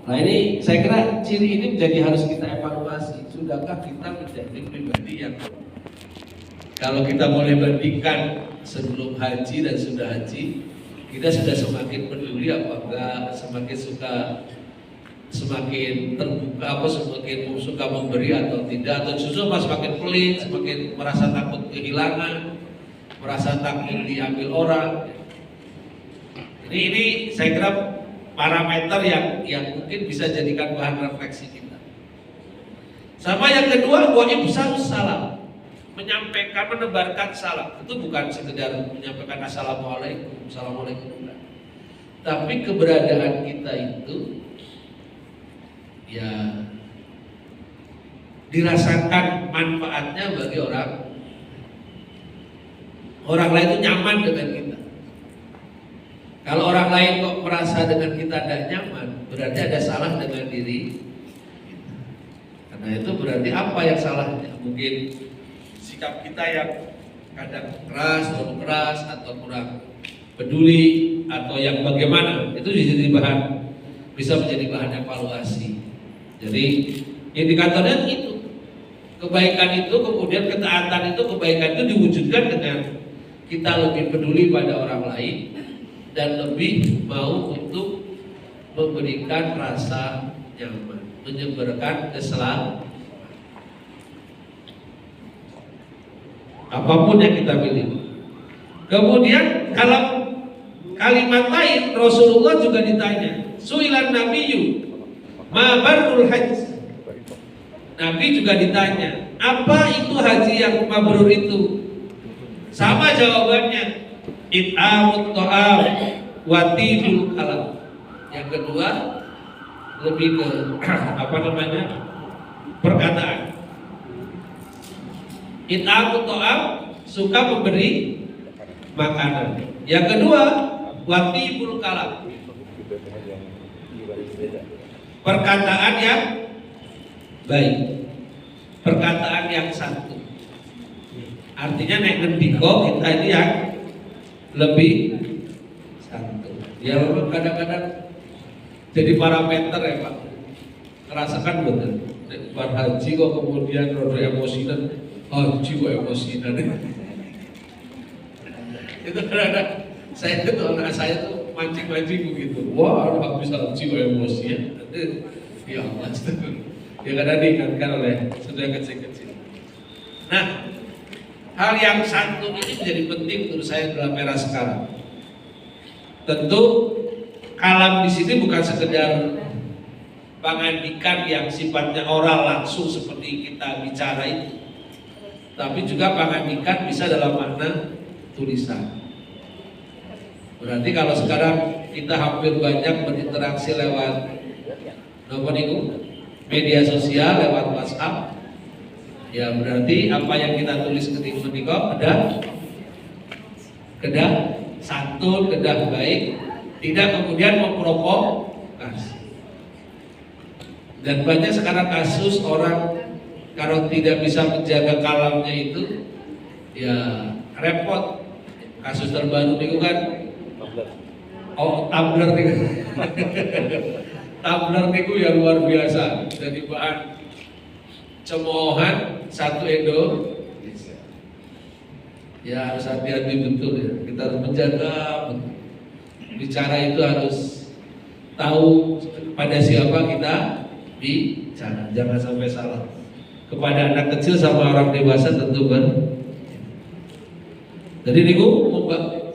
Nah ini saya kira ciri ini harus kita evaluasi. Sudahkah kita menjadi pribadi yang kalau kita boleh bandingkan sebelum haji dan sudah haji, kita sudah semakin peduli apa enggak, semakin suka, semakin terbuka apa, semakin suka memberi atau tidak, atau justru semakin pelit, semakin merasa takut kehilangan, merasa takut diambil orang. Ini saya kira parameter yang mungkin bisa jadikan bahan refleksi kita. Sama yang kedua, ifsa'us salam, menyampaikan, menebarkan salam. Itu bukan sekedar menyampaikan assalamualaikum, assalamualaikum, tapi keberadaan kita itu ya dirasakan manfaatnya bagi orang lain itu nyaman dengan kita. Kalau orang lain kok merasa dengan kita tidak nyaman, berarti ada salah dengan diri kita. Karena itu berarti apa yang salahnya? Mungkin sikap kita yang kadang keras, terlalu keras, atau kurang peduli, atau yang bagaimana, itu bisa menjadi bahan evaluasi. Jadi indikatornya itu, kebaikan itu, kemudian ketaatan itu, kebaikan itu diwujudkan dengan kita lebih peduli pada orang lain dan lebih mau untuk memberikan rasa nyaman, menyebarkan keselamatan. Apapun yang kita pilih. Kemudian kalau kalimat lain, Rasulullah juga ditanya, su'ilan nabiyyu ma barrul hajj. Nabi juga ditanya, apa itu haji yang mabrur itu? Sama jawabannya, it'amut ta'am wa tibul kalam. Yang kedua lebih ke perkataan. It'amut ta'am, suka memberi makanan. Yang kedua, wa tibul kalam, perkataan yang baik, perkataan yang santun. Artinya nek ngendiko kita ini yang lebih santun. Ya kadang-kadang jadi parameter ya Pak. Rasakan betul. Nek bar haji kok kemudian rodo emosian, haji kok emosian. Itu kadang-kadang saya itu anak saya tuh mancing-mancing begitu. Wah, habis haji kok emosian. Ya Allah, ya kadang diingatkan oleh saudara kecil-kecil. Nah, hal yang santun ini menjadi penting menurut saya dalam era sekarang. Tentu kalam di sini bukan sekedar pangandikan yang sifatnya oral langsung seperti kita bicara itu, tapi juga pangandikan bisa dalam makna tulisan. Berarti kalau sekarang kita hampir banyak berinteraksi lewat media sosial, lewat WhatsApp, ya berarti apa yang kita tulis ketika kedah santun, kedah baik, tidak kemudian memprovokasi. Dan banyak sekarang kasus orang kalau tidak bisa menjaga kalamnya itu, ya repot. Kasus terbaru itu kan, Tumblr nih. Tumblr niku ya luar biasa, jadi bahan cemoohan satu Indonesia. Ya harus hati-hati betul ya, kita harus menjaga betul. Bicara itu harus tahu pada siapa kita bicara, jangan sampai salah. Kepada anak kecil sama orang dewasa tentu Jadi niku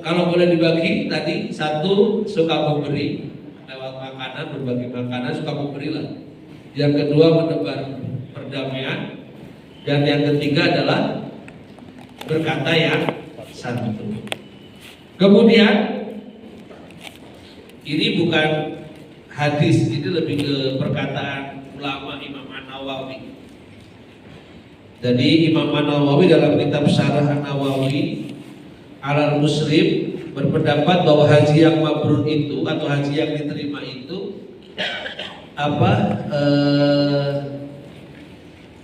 kalau boleh dibagi tadi, satu suka memberi lewat makanan, berbagi makanan, suka memberilah. Yang kedua menebar perdamaian, dan yang ketiga adalah berkata yang santun. Kemudian ini bukan hadis, ini lebih ke perkataan ulama Imam An-Nawawi. Jadi Imam An-Nawawi dalam kitab Syarah An-Nawawi Alal Muslim berpendapat bahwa haji yang mabrur itu atau haji yang diterima itu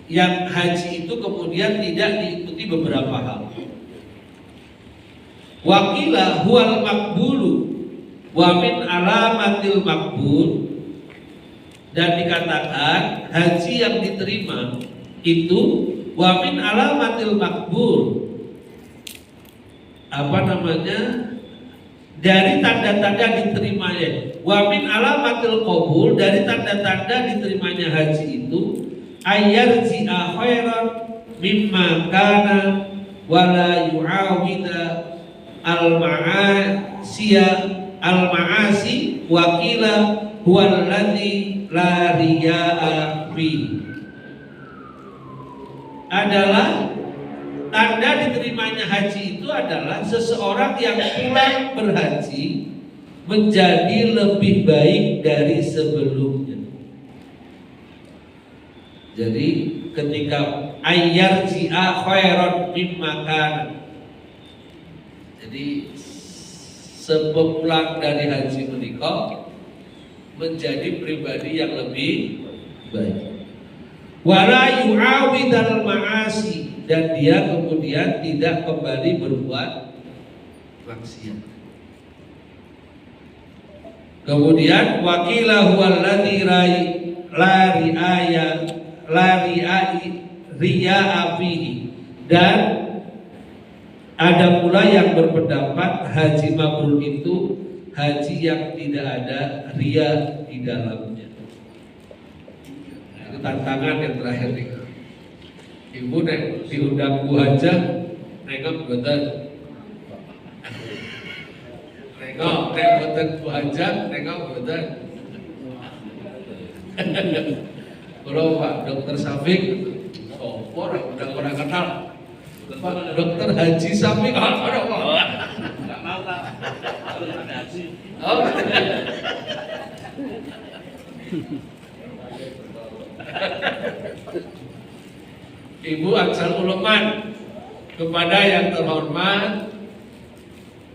yang haji itu kemudian tidak diikuti beberapa hal. Wakila huwal makbulu wa min alamatil makbul Dan dikatakan haji yang diterima itu wa min alamatil makbul, dari tanda-tanda diterimanya, wa min alamatil qabul, dari tanda-tanda diterimanya haji itu ayyarji'a khairan mimma kana wala yu'awida al-ma'asi wa qila huwal ladzi la riya'a fi. Adalah tanda diterimanya haji itu adalah seseorang yang pulang berhaji menjadi lebih baik dari sebelumnya. Jadi ketika ayyarji'a khairan mimma kana, jadi sepulang dari haji menikah menjadi pribadi yang lebih baik. Wala yu'awidal ma'asi, dan dia kemudian tidak kembali berbuat maksiat. Kemudian wakila huwal ladzi la riya'a fihi, dan ada pula yang berpendapat haji mabrur itu haji yang tidak ada riya di dalamnya. Nah, itu tantangan yang terakhir nih. Ibu nek diundang Bu Haja, nengok boten. Nengok nek boten Bu Haja, nengok boten. Kalau Pak Dokter Safik, udah kenal. Pak Dokter Haji Safik, ada Pak. Enggak mau Pak. Harus ada haji. Oh. Ibu Aksal Uleman, kepada yang terhormat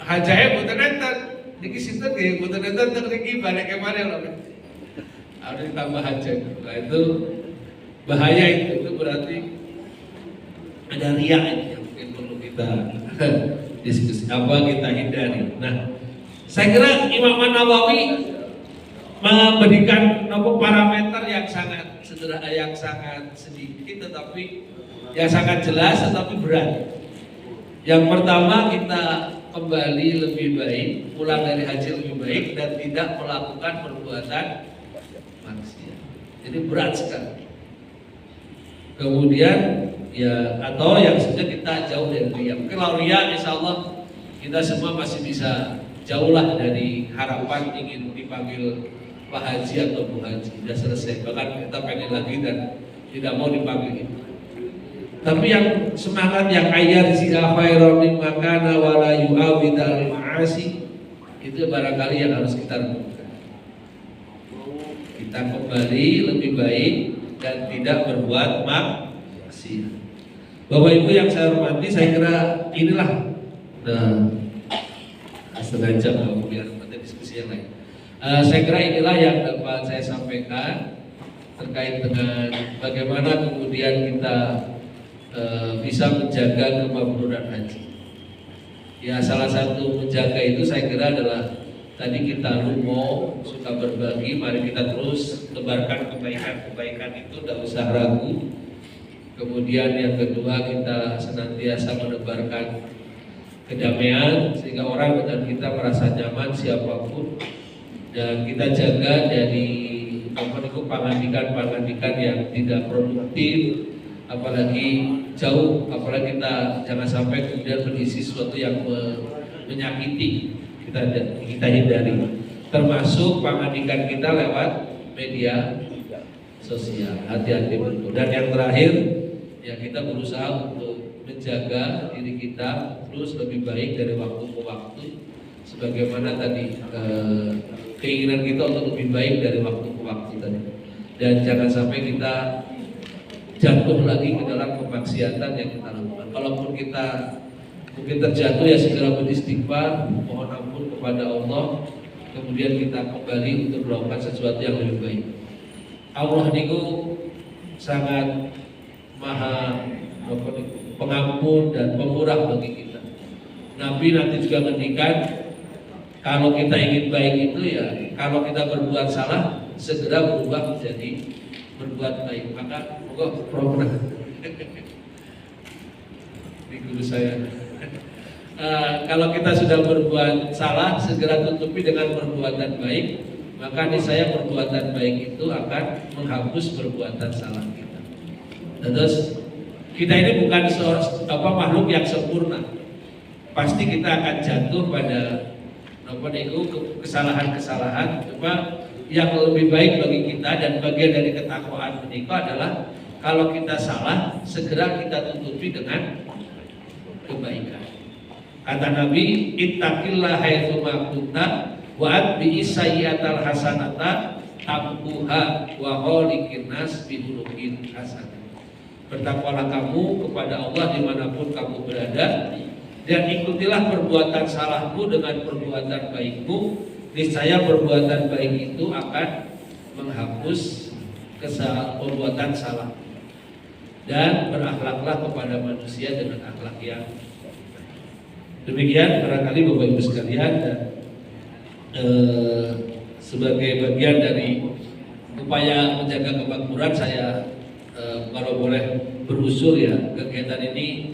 Hajae boten enten niki sinten nggih, boten enten teng niki balik kemana lho. Harus ditambah haja. Nah itu bahaya, itu berarti ada riak yang mungkin perlu kita diskusi, kita hindari. Nah, saya kira Imam Nawawi memberikan parameter yang sangat sederhana, yang sangat sedikit tetapi yang sangat jelas tetapi berat. Yang pertama, kita kembali lebih baik, pulang dari haji lebih baik dan tidak melakukan perbuatan maksiat. Jadi berat sekali. Kemudian atau yang sudah kita jauh dari riya. Mungkin kalau riya insya Allah kita semua masih bisa jauh lah dari harapan ingin dipanggil Pak Haji atau Bu Haji. Sudah selesai, bahkan kita pengen lagi dan tidak mau dipanggil itu. Tapi yang semangat yang ayyarji'a khairan mimma kana wa la yu'awidal ma'asi, itu barangkali yang harus kita renungkan. Kita kembali lebih baik dan tidak berbuat maksiat. Bapak Ibu yang saya hormati, saya kira inilah setengah jam biar ada diskusi yang lain. Saya kira inilah yang dapat saya sampaikan terkait dengan bagaimana kemudian kita bisa menjaga kemabruran haji. Ya, salah satu menjaga itu saya kira adalah tadi kita lumo suka berbagi, mari kita terus tebarkan kebaikan-kebaikan itu, tidak usah ragu. Kemudian yang kedua, kita senantiasa menebarkan kedamaian sehingga orang dengan kita merasa nyaman siapapun, dan kita jaga dari pangandikan yang tidak produktif, apalagi jauh, apalagi kita jangan sampai kemudian berisi sesuatu yang menyakiti, kita hindari, termasuk pangandikan kita lewat media sosial. Hati-hati betul. Dan yang terakhir, ya kita berusaha untuk menjaga diri kita terus lebih baik dari waktu ke waktu, sebagaimana tadi keinginan kita untuk lebih baik dari waktu ke waktu tadi. Dan jangan sampai kita jatuh lagi ke dalam kemaksiatan yang kita lakukan. Kalaupun kita mungkin terjatuh, ya segera beristighfar, mohon ampun kepada Allah, kemudian kita kembali untuk melakukan sesuatu yang lebih baik. Allah niku sangat maha pengampun dan pemurah bagi kita. Nabi nanti juga ngendikan Kalau kita ingin baik itu ya, kalau kita berbuat salah, segera berubah menjadi berbuat baik. Maka pokok program di guru saya. Kalau kita sudah berbuat salah, segera tutupi dengan perbuatan baik. Maka niscaya perbuatan baik itu akan menghapus perbuatan salah kita. Terus kita ini bukan makhluk yang sempurna. Pasti kita akan jatuh pada kesalahan-kesalahan. Cuma yang lebih baik bagi kita dan bagian dari ketakwaan menikah adalah kalau kita salah, segera kita tutupi dengan kebaikan. Kata Nabi, ittaqillah haitsu ma kunta wa atbi'is sayyi'atal hasanata tamquha wa khaliqin nas bi khuluqin hasan. Bertakwalah kamu kepada Allah dimanapun kamu berada, dan ikutilah perbuatan salahmu dengan perbuatan baikmu. Niscaya perbuatan baik itu akan menghapus perbuatan salah. Dan berakhlaklah kepada manusia dengan akhlak yang demikian. Barangkali Bapak Ibu sekalian, dan sebagai bagian dari upaya menjaga kemakmuran, saya kalau boleh berusul ya, kegiatan ini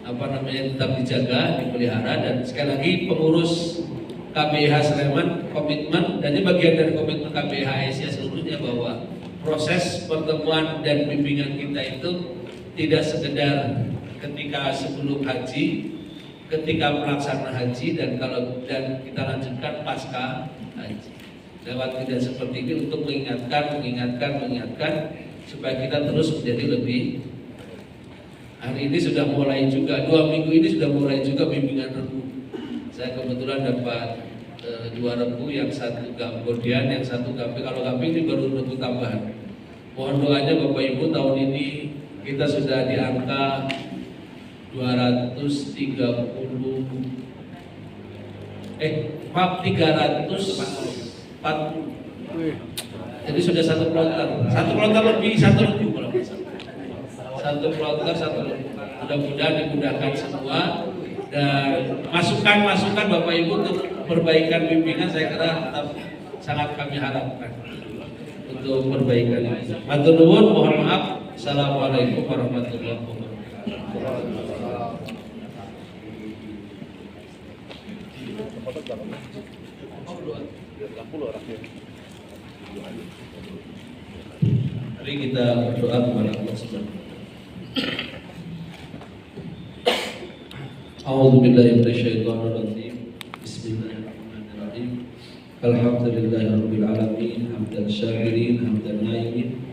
tetap dijaga, dipelihara. Dan sekali lagi pengurus KBH Sleman komitmen, dan ini bagian dari komitmen KBH Asia seluruhnya, bahwa proses pertemuan dan bimbingan kita itu tidak sekedar ketika sebelum haji, ketika melaksanakan haji, dan kita lanjutkan pasca haji. Lewat tidak seperti ini untuk mengingatkan supaya kita terus menjadi lebih. Hari ini sudah mulai juga, 2 minggu ini sudah mulai juga bimbingan rebu. Saya kebetulan dapat 2 rebu, yang satu Gambodian, yang satu Gamping. Kalau Gamping ini baru rebu tambahan. Mohon doanya Bapak Ibu, tahun ini kita sudah di angka 340. Jadi sudah satu kloter lebih, satu lebih kalau nggak salah. Satu kloter, satu lebih. Mudah-mudahan dimudahkan semua, dan masukan Bapak Ibu untuk perbaikan bimbingan saya kira tetap sangat kami harapkan untuk perbaikan ini. Matur nuwun, mohon maaf. Assalamualaikum warahmatullahi wabarakatuh. Mari kita berdoa kepada Allah Subhanahu wa taala. A'udzu billahi minasyaitonir rajim. Bismillahirrahmanirrahim. Alhamdulillahirabbil alamin, hamdan syakirin, hamdan naimin.